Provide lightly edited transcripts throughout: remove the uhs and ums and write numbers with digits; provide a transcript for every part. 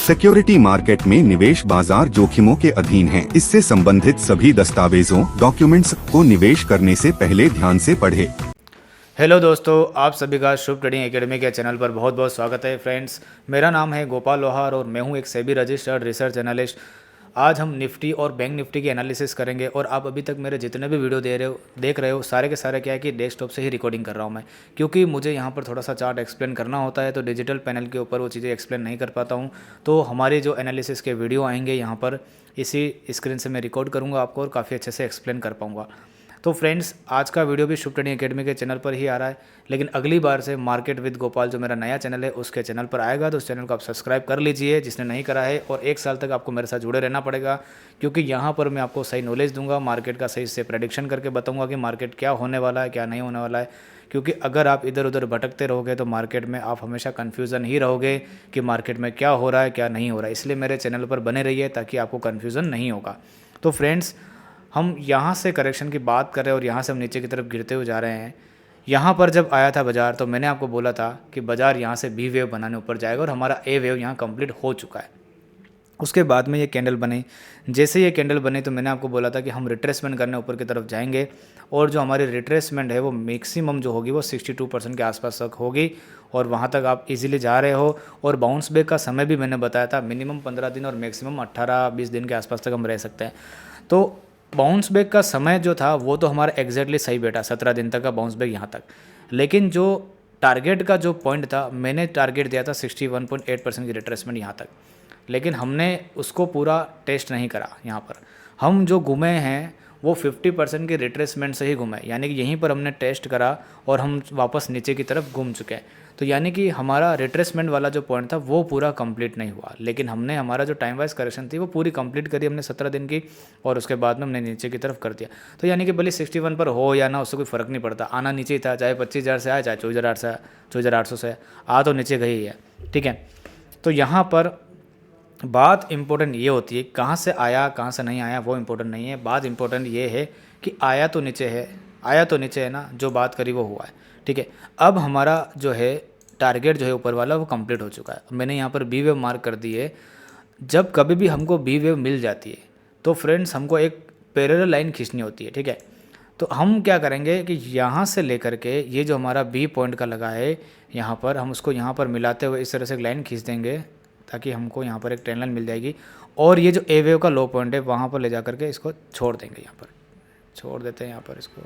Security market में निवेश बाजार जोखिमों के अधीन है। इससे संबंधित सभी दस्तावेजों डॉक्यूमेंट्स को निवेश करने से पहले ध्यान से पढ़ें। हेलो दोस्तों, आप सभी का शुभ ट्रेडिंग एकेडमी के चैनल पर बहुत बहुत स्वागत है। फ्रेंड्स, मेरा नाम है गोपाल लोहार और मैं हूं एक सेबी रजिस्टर्ड रिसर्च एनालिस्ट। आज हम निफ्टी और बैंक निफ्टी की एनालिसिस करेंगे और आप अभी तक मेरे जितने भी वीडियो देख रहे हो सारे के सारे क्या है कि डेस्कटॉप से ही रिकॉर्डिंग कर रहा हूं मैं, क्योंकि मुझे यहां पर थोड़ा सा चार्ट एक्सप्लेन करना होता है तो डिजिटल पैनल के ऊपर वो चीज़ें एक्सप्लेन नहीं कर पाता हूँ। तो हमारे जो एनालिसिस के वीडियो आएंगे यहाँ पर इसी स्क्रीन से मैं रिकॉर्ड करूँगा आपको और काफ़ी अच्छे से एक्सप्लेन कर पाऊँगा। तो फ्रेंड्स, आज का वीडियो भी शुभ ट्रेडिंग एकेडमी के चैनल पर ही आ रहा है, लेकिन अगली बार से मार्केट विद गोपाल जो मेरा नया चैनल है उसके चैनल पर आएगा, तो उस चैनल को आप सब्सक्राइब कर लीजिए जिसने नहीं करा है। और एक साल तक आपको मेरे साथ जुड़े रहना पड़ेगा, क्योंकि यहाँ पर मैं आपको सही नॉलेज दूंगा, मार्केट का सही से प्रेडिक्शन करके बताऊँगा कि मार्केट क्या होने वाला है क्या नहीं होने वाला है। क्योंकि अगर आप इधर उधर भटकते रहोगे तो मार्केट में आप हमेशा कन्फ्यूज़न ही रहोगे कि मार्केट में क्या हो रहा है क्या नहीं हो रहा है। इसलिए मेरे चैनल पर बने रहिए ताकि आपको कन्फ्यूज़न नहीं होगा। तो फ्रेंड्स, हम यहाँ से करेक्शन की बात कर रहे हैं और यहाँ से हम नीचे की तरफ गिरते हुए जा रहे हैं। यहाँ पर जब आया था बाज़ार तो मैंने आपको बोला था कि बाज़ार यहाँ से बी वेव बनाने ऊपर जाएगा और हमारा ए वेव यहाँ कंप्लीट हो चुका है। उसके बाद में ये कैंडल बनी। जैसे ये कैंडल बनी तो मैंने आपको बोला था कि हम रिट्रेसमेंट करने ऊपर की तरफ जाएंगे और जो हमारी रिट्रेसमेंट है वो मैक्सिमम जो होगी वो 62% के आसपास तक होगी और वहाँ तक आप इजीली जा रहे हो। और बाउंस बैक का समय भी मैंने बताया था, मिनिमम 15 दिन और मैक्सिमम 18-20 दिन के आसपास तक हम रह सकते हैं। तो बाउंस बैक का समय जो था वो तो हमारा एग्जैक्टली सही बैठा, 17 दिन तक का बाउंस बैक यहाँ तक। लेकिन जो टारगेट का जो पॉइंट था, मैंने टारगेट दिया था 61.8% की रिट्रेसमेंट यहाँ तक, लेकिन हमने उसको पूरा टेस्ट नहीं करा। यहाँ पर हम जो घूमे हैं वो 50% की रिट्रेसमेंट से ही घूमे, यानी कि यहीं पर हमने टेस्ट करा और हम वापस नीचे की तरफ घूम चुके हैं। तो यानी कि हमारा रिट्रेसमेंट वाला जो पॉइंट था वो पूरा कंप्लीट नहीं हुआ, लेकिन हमने हमारा जो टाइम वाइज करेक्शन थी वो पूरी कंप्लीट करी हमने 17 दिन की और उसके बाद में हमने नीचे की तरफ कर दिया। तो यानी कि भले 61 पर हो या ना, उससे कोई फ़र्क नहीं पड़ता, आना नीचे ही था, चाहे 25,000 से आए चाहे 24,800 से आ, तो नीचे गई है। ठीक है, तो यहाँ पर बात इम्पोर्टेंट ये होती है कहाँ से आया कहाँ से नहीं आया वो इम्पोर्टेंट नहीं है। बात इम्पोर्टेंट ये है कि आया तो नीचे है ना, जो बात करी वो हुआ है। ठीक है, अब हमारा जो है टारगेट जो है ऊपर वाला वो कंप्लीट हो चुका है। मैंने यहाँ पर बी वेव मार्क कर दी है। जब कभी भी हमको बी वेव मिल जाती है तो फ्रेंड्स हमको एक पैरेलल लाइन खींचनी होती है। ठीक है, तो हम क्या करेंगे कि यहाँ से लेकर के ये जो हमारा बी पॉइंट का लगा है यहाँ पर, हम उसको यहाँ पर मिलाते हुए इस तरह से एक लाइन खींच देंगे ताकि हमको यहाँ पर एक ट्रेंड लाइन मिल जाएगी। और ये जो ए वेव का लो पॉइंट है वहाँ पर ले जा करके इसको छोड़ देंगे, यहाँ पर छोड़ देते हैं यहाँ पर इसको।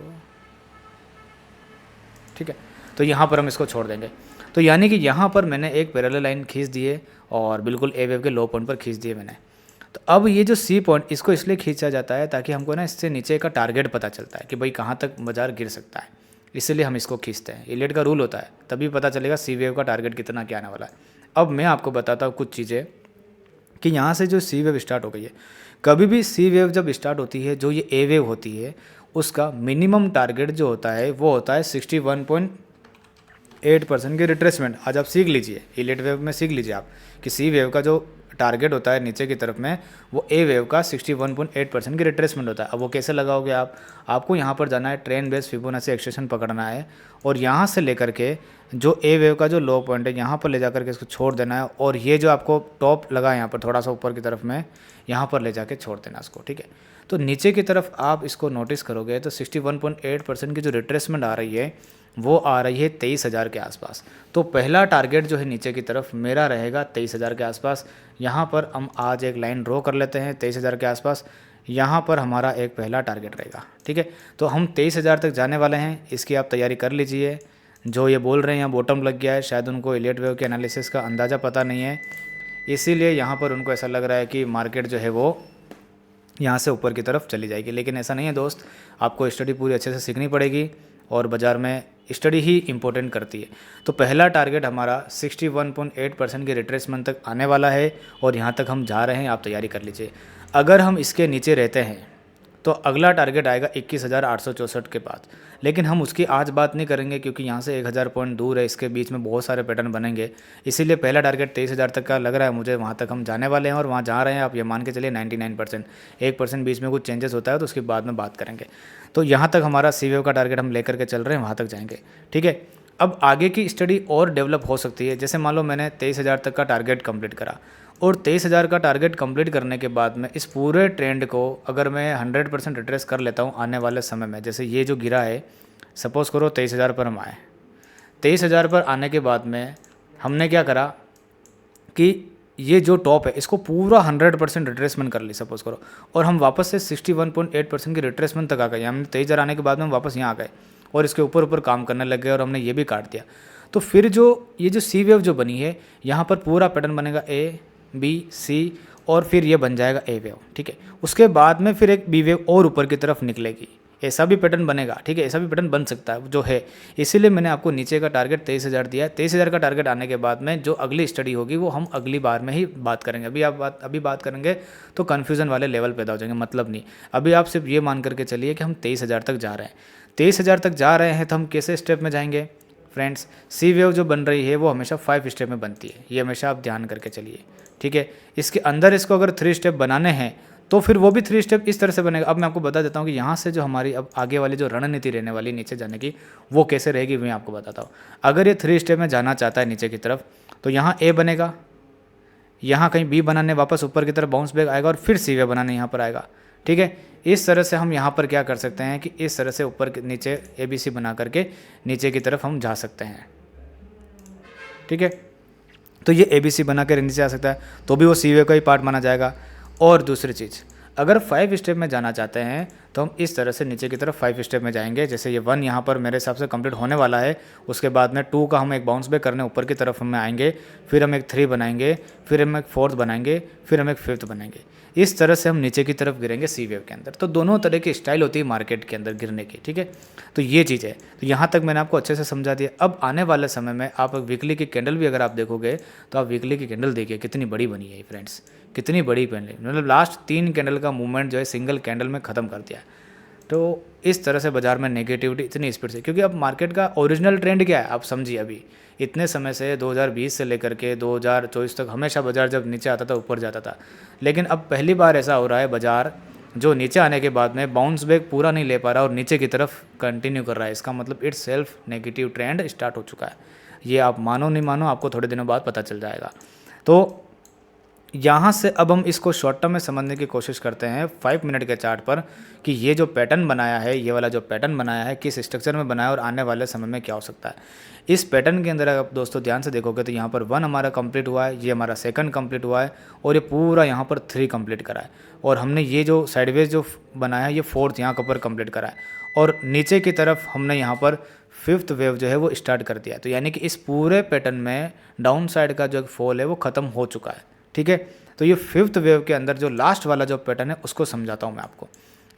ठीक है, तो यहाँ पर हम इसको छोड़ देंगे। तो यानी कि यहाँ पर मैंने एक पैरेलल लाइन खींच दी है और बिल्कुल ए वेव के लो पॉइंट पर खींच दिए मैंने। तो अब ये जो सी पॉइंट, इसको इसलिए खींचा जाता है ताकि हमको ना इससे नीचे का टारगेट पता चलता है कि भाई कहाँ तक बाजार गिर सकता है, इसलिए हम इसको खींचते हैं। इलियट का रूल होता है, तभी पता चलेगा सी वेव का टारगेट कितना क्या आने वाला है। अब मैं आपको बताता हूँ कुछ चीज़ें कि यहाँ से जो सी वेव स्टार्ट हो गई है, कभी भी सी वेव जब स्टार्ट होती है जो ये ए वेव होती है उसका मिनिमम टारगेट जो होता है वो होता है 61.8% की रिट्रेसमेंट। आज आप सीख लीजिए, इलियट वेव में सीख लीजिए आप कि सी वेव का जो टारगेट होता है नीचे की तरफ में वो ए वेव का 61.8% की रिट्रेसमेंट होता है। अब वो कैसे लगाओगे आप, आपको यहाँ पर जाना है, ट्रेंड बेस फिबोनाची एक्सटेंशन पकड़ना है और यहाँ से लेकर के जो ए वेव का जो लो पॉइंट है यहाँ पर ले जाकर के इसको छोड़ देना है और ये जो आपको टॉप लगा है यहाँ पर थोड़ा सा ऊपर की तरफ में, यहाँ पर ले जाके छोड़ देना इसको। ठीक है, तो नीचे की तरफ आप इसको नोटिस करोगे तो 61.8% की जो रिट्रेसमेंट आ रही है वो आ रही है 23,000 के आसपास। तो पहला टारगेट जो है नीचे की तरफ मेरा रहेगा 23,000 के आसपास। यहाँ पर हम आज एक लाइन ड्रॉ कर लेते हैं 23,000 के आसपास, यहाँ पर हमारा एक पहला टारगेट रहेगा। ठीक है, तो हम 23,000 तक जाने वाले हैं, इसकी आप तैयारी कर लीजिए। जो ये बोल रहे हैं यहाँ बॉटम लग गया है, शायद उनको इलियट वेव के एनालिसिस का अंदाज़ा पता नहीं है, इसीलिए यहाँ पर उनको ऐसा लग रहा है कि मार्केट जो है वो यहाँ से ऊपर की तरफ चली जाएगी, लेकिन ऐसा नहीं है दोस्त। आपको स्टडी पूरी अच्छे से सीखनी पड़ेगी और बाज़ार में स्टडी ही इंपॉर्टेंट करती है। तो पहला टारगेट हमारा 61.8% के रिट्रेसमेंट तक आने वाला है और यहाँ तक हम जा रहे हैं, आप तैयारी कर लीजिए। अगर हम इसके नीचे रहते हैं तो अगला टारगेट आएगा 21,864 के बाद, लेकिन हम उसकी आज बात नहीं करेंगे क्योंकि यहाँ से 1,000 पॉइंट दूर है, इसके बीच में बहुत सारे पैटर्न बनेंगे। इसीलिए पहला टारगेट 23,000 तक का लग रहा है मुझे, वहाँ तक हम जाने वाले हैं और वहाँ जा रहे हैं। आप ये मान के चलिए 99%, 1% बीच में कुछ चेंजेस होता है तो उसके बाद में बात करेंगे। तो यहाँ तक हमारा सी वेव का टारगेट हम लेकर के चल रहे हैं, वहाँ तक जाएंगे। ठीक है, अब आगे की स्टडी और डेवलप हो सकती है। जैसे मान लो मैंने 23,000 तक का टारगेट कंप्लीट करा और 23,000 का टारगेट कंप्लीट करने के बाद में इस पूरे ट्रेंड को अगर मैं 100% रिट्रेस कर लेता हूँ आने वाले समय में, जैसे ये जो गिरा है, सपोज़ करो 23,000 पर हम आए, 23,000 पर आने के बाद में हमने क्या करा कि ये जो टॉप है इसको पूरा 100% रिट्रेसमेंट कर ली सपोज़ करो, और हम वापस से 61.8% की रिट्रेसमेंट तक आ गए। हमने 23,000 आने के बाद में हम वापस यहाँ आ गए और इसके ऊपर ऊपर काम करने लग गए और हमने ये भी काट दिया। तो फिर जो ये जो सी वेव जो बनी है, यहाँ पर पूरा पैटर्न बनेगा ए बी सी और फिर ये बन जाएगा ए वेव, ठीक है। उसके बाद में फिर एक बी वेव और ऊपर की तरफ निकलेगी, ऐसा भी पैटर्न बनेगा, ठीक है, ऐसा भी पैटर्न बन सकता है जो है। इसीलिए मैंने आपको नीचे का टारगेट 23,000 दिया है। 23,000 का टारगेट आने के बाद में जो अगली स्टडी होगी वो हम अगली बार में ही बात करेंगे। अभी बात करेंगे तो कन्फ्यूज़न वाले लेवल पैदा हो जाएंगे, मतलब नहीं। अभी आप सिर्फ ये मान करके चलिए कि हम 23,000 तक जा रहे हैं। 23,000 तक जा रहे हैं तो हम कैसे स्टेप में जाएंगे फ्रेंड्स? सी वेव जो बन रही है वो हमेशा 5 स्टेप में बनती है, ये हमेशा आप ध्यान करके चलिए, ठीक है। इसके अंदर इसको अगर 3 स्टेप बनाने हैं तो फिर वो भी 3 स्टेप इस तरह से बनेगा। अब मैं आपको बता देता हूँ कि यहाँ से जो हमारी अब आगे वाली जो रणनीति रहने वाली नीचे जाने की वो कैसे रहेगी, मैं आपको बताता हूँ। अगर ये 3 स्टेप में जाना चाहता है नीचे की तरफ तो यहाँ ए बनेगा, यहाँ कहीं बी बनाने वापस ऊपर की तरफ बाउंस बैक आएगा और फिर सी वे बनाने यहाँ पर आएगा, ठीक है। इस तरह से हम यहाँ पर क्या कर सकते हैं कि इस तरह से ऊपर नीचे ए बी सी बना करके नीचे की तरफ हम जा सकते हैं, ठीक है। तो ये ए बी सी बना कर नीचे आ सकता है तो भी वो सी वे का ही पार्ट माना जाएगा। और दूसरी चीज़, अगर 5 स्टेप में जाना चाहते हैं तो हम इस तरह से नीचे की तरफ 5 स्टेप में जाएंगे। जैसे ये 1 यहाँ पर मेरे हिसाब से कंप्लीट होने वाला है, उसके बाद में 2 का हम एक बाउंस बैक करने ऊपर की तरफ हम आएंगे, फिर हम एक 3 बनाएंगे, फिर हम एक 4th बनाएंगे, फिर हम एक 5th बनाएंगे। इस तरह से हम नीचे की तरफ गिरेंगे सी वेव के अंदर। तो दोनों तरह की स्टाइल होती है मार्केट के अंदर गिरने की, ठीक है। तो ये चीज़ है। तो यहाँ तक मैंने आपको अच्छे से समझा दिया। अब आने वाले समय में आप वीकली की कैंडल भी अगर आप देखोगे तो आप वीकली की कैंडल देखिए कितनी बड़ी बनी है फ्रेंड्स, कितनी बड़ी कैंडल, मतलब लास्ट 3 कैंडल का मूवमेंट जो है सिंगल कैंडल में ख़त्म कर दिया है। तो इस तरह से बाज़ार में नेगेटिविटी इतनी स्पीड से, क्योंकि अब मार्केट का ओरिजिनल ट्रेंड क्या है आप समझिए। अभी इतने समय से 2020 से लेकर के 2024 तक हमेशा बाज़ार जब नीचे आता था ऊपर जाता था, लेकिन अब पहली बार ऐसा हो रहा है बाज़ार जो नीचे आने के बाद में बाउंस बैक पूरा नहीं ले पा रहा और नीचे की तरफ कंटिन्यू कर रहा है। इसका मतलब it's self negative trend start हो चुका है। ये आप मानो नहीं मानो, आपको थोड़े दिनों बाद पता चल जाएगा। तो यहाँ से अब हम इसको शॉर्ट टर्म में समझने की कोशिश करते हैं 5 मिनट के चार्ट पर कि ये जो पैटर्न बनाया है, ये वाला जो पैटर्न बनाया है किस स्ट्रक्चर में बनाया है और आने वाले समय में क्या हो सकता है। इस पैटर्न के अंदर अगर दोस्तों ध्यान से देखोगे तो यहाँ पर 1 हमारा कंप्लीट हुआ है, ये हमारा 2nd कंप्लीट हुआ है और ये पूरा यहाँ पर 3 कंप्लीट करा है, और हमने ये जो साइडवेज जो बनाया है ये 4th यहाँ पर कंप्लीट करा है, और नीचे की तरफ हमने यहाँ पर 5th वेव जो है वो स्टार्ट कर दिया। तो यानी कि इस पूरे पैटर्न में डाउन साइड का जो फॉल है वो ख़त्म हो चुका है, ठीक है। तो ये 5th वेव के अंदर जो लास्ट वाला जो पैटर्न है उसको समझाता हूँ मैं आपको।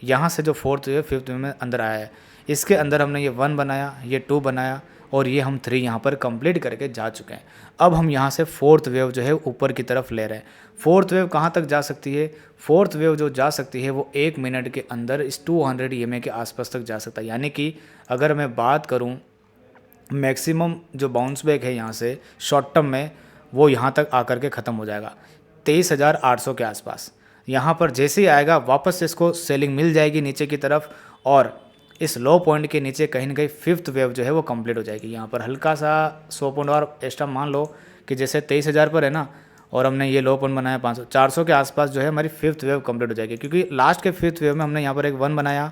यहाँ से जो 4th वेव 5th वेव में अंदर आया है, इसके अंदर हमने ये 1 बनाया, ये 2 बनाया और ये हम 3 यहाँ पर कंप्लीट करके जा चुके हैं। अब हम यहाँ से 4th वेव जो है ऊपर की तरफ ले रहे हैं। 4th वेव कहाँ तक जा सकती है? 4th वेव जो जा सकती है वो 1 मिनट के अंदर इस 200 EMA के आसपास तक जा सकता है। यानी कि अगर मैं बात करूँ मैक्सिमम जो बाउंस बैक है यहाँ से शॉर्ट टर्म में, वो यहाँ तक आकर के ख़त्म हो जाएगा 23,800 के आसपास। यहाँ पर जैसे ही आएगा वापस से इसको सेलिंग मिल जाएगी नीचे की तरफ, और इस लो पॉइंट के नीचे कहीं ना कहीं 5th वेव जो है वो कंप्लीट हो जाएगी। यहाँ पर हल्का सा 100 पॉइंट और एक्स्ट्रा मान लो कि जैसे 23,000 पर है ना, और हमने ये लो पॉइंट बनाया 500 400 के आसपास जो है हमारी 5th वेव कंप्लीट हो जाएगी। क्योंकि लास्ट के 5th वेव में हमने यहाँ पर एक 1 बनाया,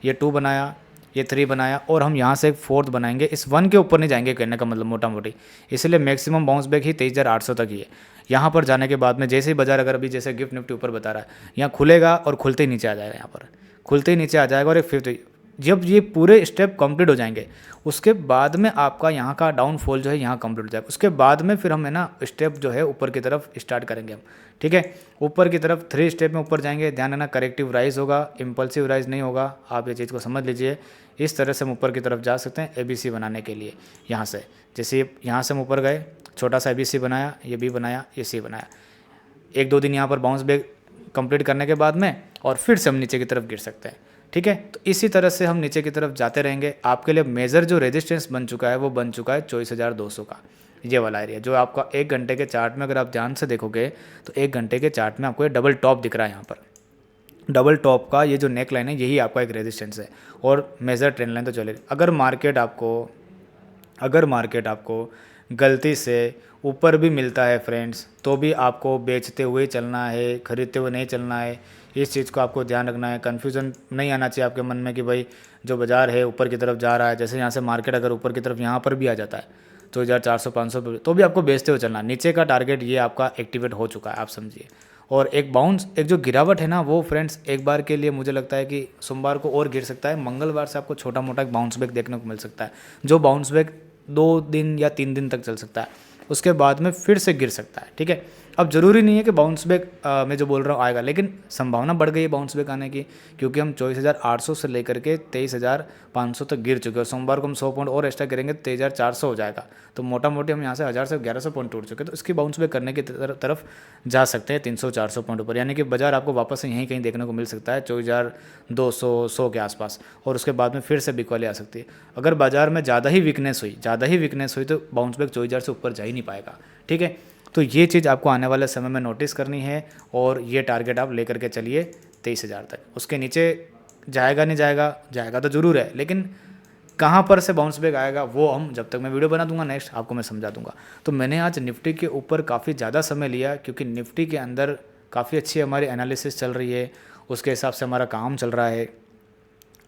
ये 2 बनाया, ये 3 बनाया और हम यहाँ से एक 4th बनाएंगे। इस 1 के ऊपर नहीं जाएंगे कहने का मतलब मोटा मोटी, इसलिए मैक्सिमम बाउंस बैक ही 23,800 तक ही है। यहाँ पर जाने के बाद में जैसे ही बाजार अगर अभी जैसे गिफ्ट निफ्टी ऊपर बता रहा है, यहाँ खुलेगा और खुलते ही नीचे आ जाएगा, यहाँ पर खुलते ही नीचे आ जाएगा और एक 5th जब ये पूरे स्टेप कंप्लीट हो जाएंगे उसके बाद में आपका यहाँ का डाउनफॉल जो है यहाँ कंप्लीट हो जाएगा। उसके बाद में फिर हम है ना स्टेप जो है ऊपर की तरफ स्टार्ट करेंगे हम, ठीक है। ऊपर की तरफ 3 स्टेप में ऊपर जाएंगे। ध्यान रखना करेक्टिव राइज होगा, इम्पल्सिव राइज नहीं होगा, आप ये चीज़ को समझ लीजिए। इस तरह से हम ऊपर की तरफ जा सकते हैं ABC बनाने के लिए। यहाँ से जैसे यहाँ से हम ऊपर गए, छोटा सा ABC बनाया, ये B बनाया, ये C बनाया, 1-2 दिन यहाँ पर बाउंस बैक कंप्लीट करने के बाद में और फिर से हम नीचे की तरफ गिर सकते हैं, ठीक है। तो इसी तरह से हम नीचे की तरफ जाते रहेंगे। आपके लिए मेजर जो रेजिस्टेंस बन चुका है वो बन चुका है 24,200 का, ये वाला एरिया जो आपका 1 घंटे के चार्ट में अगर आप ध्यान से देखोगे तो 1 घंटे के चार्ट में आपको ये डबल टॉप दिख रहा है। यहाँ पर डबल टॉप का ये जो नेक लाइन है यही आपका एक रेजिस्टेंस है और मेजर ट्रेंड लाइन तो चले। अगर मार्केट आपको अगर मार्केट आपको गलती से ऊपर भी मिलता है फ्रेंड्स, तो भी आपको बेचते हुए चलना है, खरीदते हुए नहीं चलना है। इस चीज़ को आपको ध्यान रखना है। कन्फ्यूज़न नहीं आना चाहिए आपके मन में कि भाई जो बाज़ार है ऊपर की तरफ जा रहा है, जैसे यहाँ से मार्केट अगर ऊपर की तरफ यहाँ पर भी आ जाता है 2400-500 पे, तो भी आपको बेचते हुए चलना। नीचे का टारगेट ये आपका एक्टिवेट हो चुका है, आप समझिए। और एक बाउंस, एक जो गिरावट है ना, वो फ्रेंड्स एक बार के लिए मुझे लगता है कि सोमवार को और गिर सकता है। मंगलवार से आपको छोटा मोटा एक बाउंस बैक देखने को मिल सकता है, जो बाउंस बैक 2 दिन या 3 दिन तक चल सकता है, उसके बाद में फिर से गिर सकता है। ठीक है, अब ज़रूरी नहीं है कि बाउंस बैक मैं जो बोल रहा हूँ आएगा, लेकिन संभावना बढ़ गई है बाउंस बैक आने की, क्योंकि हम 24,800 से लेकर के 23,500 तक गिर चुके हैं। सोमवार को हम 100 पॉइंट और एक्स्ट्रा करेंगे, 23,400 हो जाएगा। तो मोटा मोटी हम यहाँ से 1000 से 1100 पॉइंट टूट चुके हैं, तो इसकी बाउंस बैक करने की तरफ जा सकते हैं 300-400 पॉइंट ऊपर, यानी कि बाजार आपको वापस से यहीं कहीं देखने को मिल सकता है 24,200 के आसपास, और उसके बाद में फिर से बिक वाली आ सकती है। अगर बाजार में ज़्यादा ही वीकनेस हुई तो बाउंस बैक 24,000 से ऊपर जा ही नहीं पाएगा। ठीक है, तो ये चीज़ आपको आने वाले समय में नोटिस करनी है, और ये टारगेट आप लेकर के चलिए 23,000 तक। उसके नीचे जाएगा नहीं जाएगा, जाएगा तो ज़रूर है, लेकिन कहाँ पर से बाउंस बैक आएगा वो हम जब तक मैं वीडियो बना दूंगा नेक्स्ट आपको मैं समझा दूंगा। तो मैंने आज निफ्टी के ऊपर काफ़ी ज़्यादा समय लिया, क्योंकि निफ्टी के अंदर काफ़ी अच्छी हमारी एनालिसिस चल रही है, उसके हिसाब से हमारा काम चल रहा है।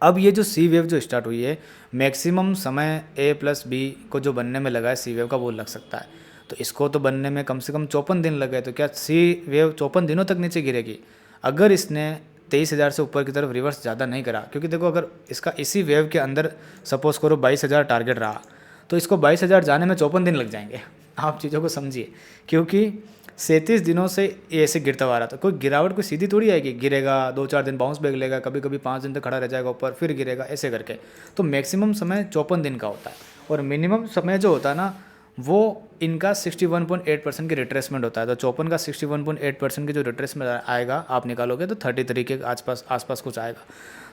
अब ये जो सी वेव जो स्टार्ट हुई है, मैक्सिमम समय A+B को जो बनने में लगा है सी वेव का, वो लग सकता है। तो इसको तो बनने में कम से कम 54 दिन लगे, तो क्या सी वेव 54 दिनों तक नीचे गिरेगी? अगर इसने 23,000 से ऊपर की तरफ रिवर्स ज़्यादा नहीं करा, क्योंकि देखो अगर इसका इसी वेव के अंदर सपोज करो 22,000 टारगेट रहा, तो इसको 22,000 जाने में 54 दिन लग जाएंगे। आप चीज़ों को समझिए, क्योंकि 37 दिनों से ये ऐसे गिरता हुआ रहा था। कोई गिरावट कोई सीधी थोड़ी आएगी, गिरेगा 2-4 दिन बाउंस बैक लेगा, कभी कभी 5 दिन तक खड़ा रह जाएगा ऊपर, फिर गिरेगा, ऐसे करके। तो मैक्सिमम समय 54 दिन का होता है, और मिनिमम समय जो होता है ना, वो इनका 61.8% की रिट्रेसमेंट होता है। तो 54 का 61.8% की जो रिट्रेसमेंट आएगा आप निकालोगे तो 33 के आसपास कुछ आएगा।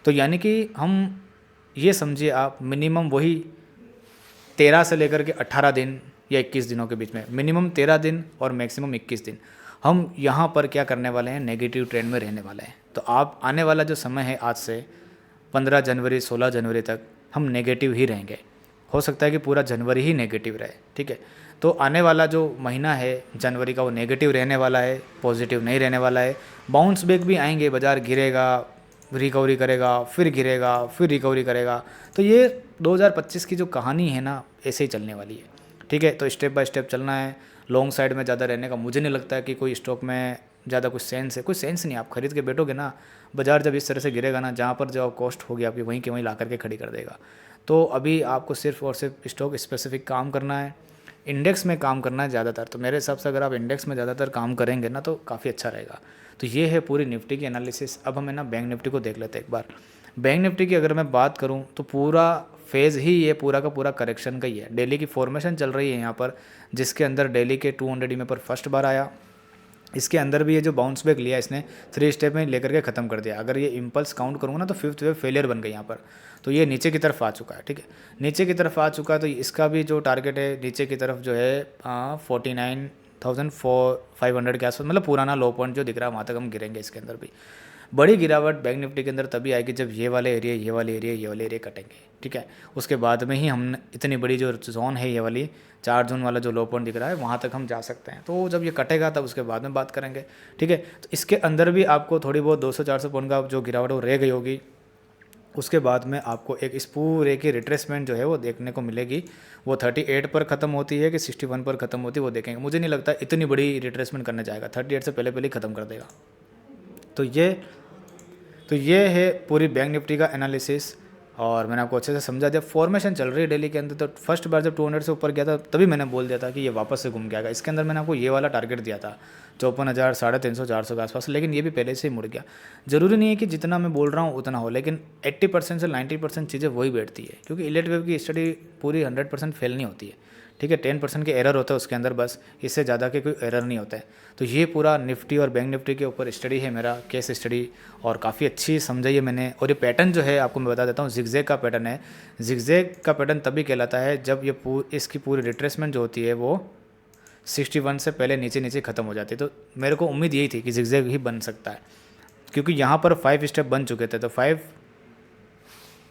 तो यानी कि हम ये समझिए आप, मिनिमम वही 13 से लेकर के 18 दिन या 21 दिनों के बीच में, मिनिमम 13 दिन और मैक्सिमम 21 दिन हम यहाँ पर क्या करने वाले हैं, नेगेटिव ट्रेंड में रहने वाले हैं। तो आप आने वाला जो समय है आज से 15 जनवरी 16 जनवरी तक हम नेगेटिव ही रहेंगे। हो सकता है कि पूरा जनवरी ही नेगेटिव रहे। ठीक है, तो आने वाला जो महीना है जनवरी का, वो नेगेटिव रहने वाला है, पॉजिटिव नहीं रहने वाला है। बाउंस बैक भी आएंगे, बाज़ार गिरेगा, रिकवरी करेगा, फिर गिरेगा, फिर रिकवरी करेगा। तो ये 2025 की जो कहानी है ना, ऐसे ही चलने वाली है। ठीक है, तो स्टेप बाय स्टेप चलना है। लॉन्ग साइड में ज़्यादा रहने का मुझे नहीं लगता है कि कोई स्टॉक में ज़्यादा कुछ सेंस है, कोई सेंस नहीं। आप खरीद के बैठोगे ना, बाजार जब इस तरह से गिरेगा ना, जहाँ पर जो कॉस्ट होगी आपकी वहीं के वहीं ला करके खड़ी कर देगा। तो अभी आपको सिर्फ और सिर्फ स्टॉक स्पेसिफिक काम करना है, इंडेक्स में काम करना है ज़्यादातर। तो मेरे हिसाब से अगर आप इंडेक्स में ज़्यादातर काम करेंगे ना, तो काफ़ी अच्छा रहेगा। तो ये है पूरी निफ्टी की एनालिसिस। अब हमें ना बैंक निफ्टी को देख लेते हैं एक बार। बैंक निफ्टी की अगर मैं बात करूं तो पूरा फेज़ ही ये पूरा का पूरा करेक्शन का ही है। डेली की फॉर्मेशन चल रही है यहाँ पर, जिसके अंदर डेली के 200 EMA पर फर्स्ट बार आया। इसके अंदर भी ये जो बाउंस बैक लिया इसने 3 स्टेप में लेकर के ख़त्म कर दिया। अगर ये इम्पल्स काउंट करूँगा ना, तो 5th वेव फेलियर बन गई यहाँ पर। तो ये नीचे की तरफ आ चुका है। ठीक है, नीचे की तरफ आ चुका है, तो इसका भी जो टारगेट है नीचे की तरफ जो है 49,500 के आसपास, मतलब पुराना लो पॉइंट जो दिख रहा है वहाँ तक हम गिरेंगे। इसके अंदर भी बड़ी गिरावट बैंक निफ्टी के अंदर तभी आएगी जब ये वाले एरिया कटेंगे। ठीक है, उसके बाद में ही हम इतनी बड़ी जो जोन है, ये वाली 4 जोन वाला जो लो पॉइंट दिख रहा है, वहाँ तक हम जा सकते हैं। तो जब ये कटेगा तब उसके बाद में बात करेंगे। ठीक है, तो इसके अंदर भी आपको थोड़ी बहुत 200-400 पॉइंट का जो गिरावट वो रह गई होगी। उसके बाद में आपको एक इस पूरे की रिट्रेसमेंट जो है वो देखने को मिलेगी। वो 38 पर ख़त्म होती है कि 61 पर ख़त्म होती है, वो देखेंगे। मुझे नहीं लगता इतनी बड़ी रिट्रेसमेंट करने जाएगा, 38 से पहले ही ख़त्म कर देगा। तो ये है पूरी बैंक निफ्टी का एनालिसिस, और मैंने आपको अच्छे से समझा दिया। फॉर्मेशन चल रही है डेली के अंदर। तो फर्स्ट बार जब 200 से ऊपर गया था तभी मैंने बोल दिया था कि ये वापस से घूम के आएगा। इसके अंदर मैंने आपको ये वाला टारगेट दिया था 54,000, 350, 400 के आसपास, लेकिन ये भी पहले से ही मुड़ गया। ज़रूरी नहीं है कि जितना मैं बोल रहा हूँ उतना हो, लेकिन 80% से 90% चीज़ें वही बैठती है, क्योंकि इलेक्ट वेव की स्टडी पूरी 100% फेल नहीं होती है। ठीक है, 10% के एरर होता है उसके अंदर, बस इससे ज़्यादा के कोई एरर नहीं होता है। तो ये पूरा निफ्टी और बैंक निफ्टी के ऊपर स्टडी है मेरा, केस स्टडी, और काफ़ी अच्छी समझाई है मैंने। और ये पैटर्न जो है आपको मैं बता देता हूँ, जिगजैग का पैटर्न है। जिगजैग का पैटर्न तभी कहलाता है जब ये इसकी पूरी रिट्रेसमेंट जो होती है वो 61 से पहले नीचे ख़त्म हो जाती है। तो मेरे को उम्मीद यही थी कि जिगजैग ही बन सकता है, क्योंकि यहाँ पर 5 स्टेप बन चुके थे। तो 5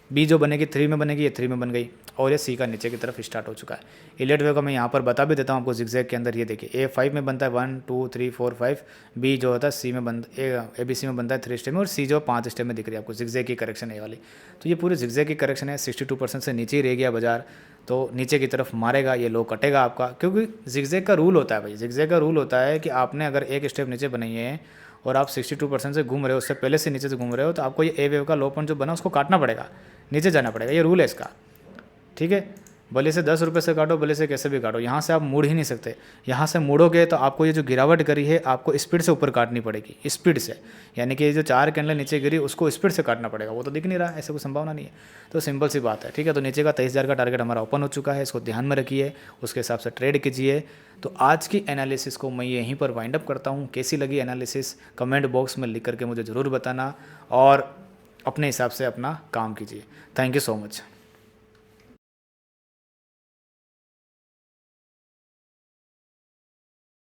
बी जो बनेगी 3 में बनेगी, ये 3 में बन गई, और ये सी का नीचे की तरफ स्टार्ट हो चुका है। इलियट वेव का मैं यहाँ पर बता भी देता हूँ आपको जिगजैग के अंदर। ये देखिए ए 5 में बनता है 1 2 3 4 5, बी जो होता है सी में ए बी सी में बनता है 3 स्टेप में, और सी जो 5 स्टेप में दिख रही है आपको जिगजैग की करेक्शन है वाली। तो ये पूरी जिगजैग की करेक्शन है। 62% से नीचे ही रह गया बाजार, तो नीचे की तरफ मारेगा, ये लो कटेगा आपका, क्योंकि जिगजैग का रूल होता है भाई। जिगजैग का रूल होता है कि आपने अगर एक स्टेप नीचे बनाई है और आप 62% से घूम रहे हो, उससे पहले से नीचे से घूम रहे हो, तो आपको ये ए वेव का लो पॉइंट जो बना उसको काटना पड़ेगा, नीचे जाना पड़ेगा, ये रूल है इसका। ठीक है, भले से 10 रुपये से काटो, भले से कैसे भी काटो, यहाँ से आप मुड़ ही नहीं सकते। यहाँ से मुड़ोगे तो आपको ये जो गिरावट करी है आपको स्पीड से ऊपर काटनी पड़ेगी, स्पीड से, यानी कि ये जो 4 कैंडल नीचे गिरी उसको स्पीड से काटना पड़ेगा। वो तो दिख नहीं रहा, ऐसे कोई संभावना नहीं है। तो सिंपल सी बात है। ठीक है, तो नीचे का 23,000 का टारगेट हमारा ओपन हो चुका है, इसको ध्यान में रखिए, उसके हिसाब से ट्रेड कीजिए। तो आज की एनालिसिस को मैं यहीं पर वाइंड अप करता हूँ। कैसी लगी एनालिसिस कमेंट बॉक्स में लिख करके मुझे ज़रूर बताना, और अपने हिसाब से अपना काम कीजिए। Thank you so much.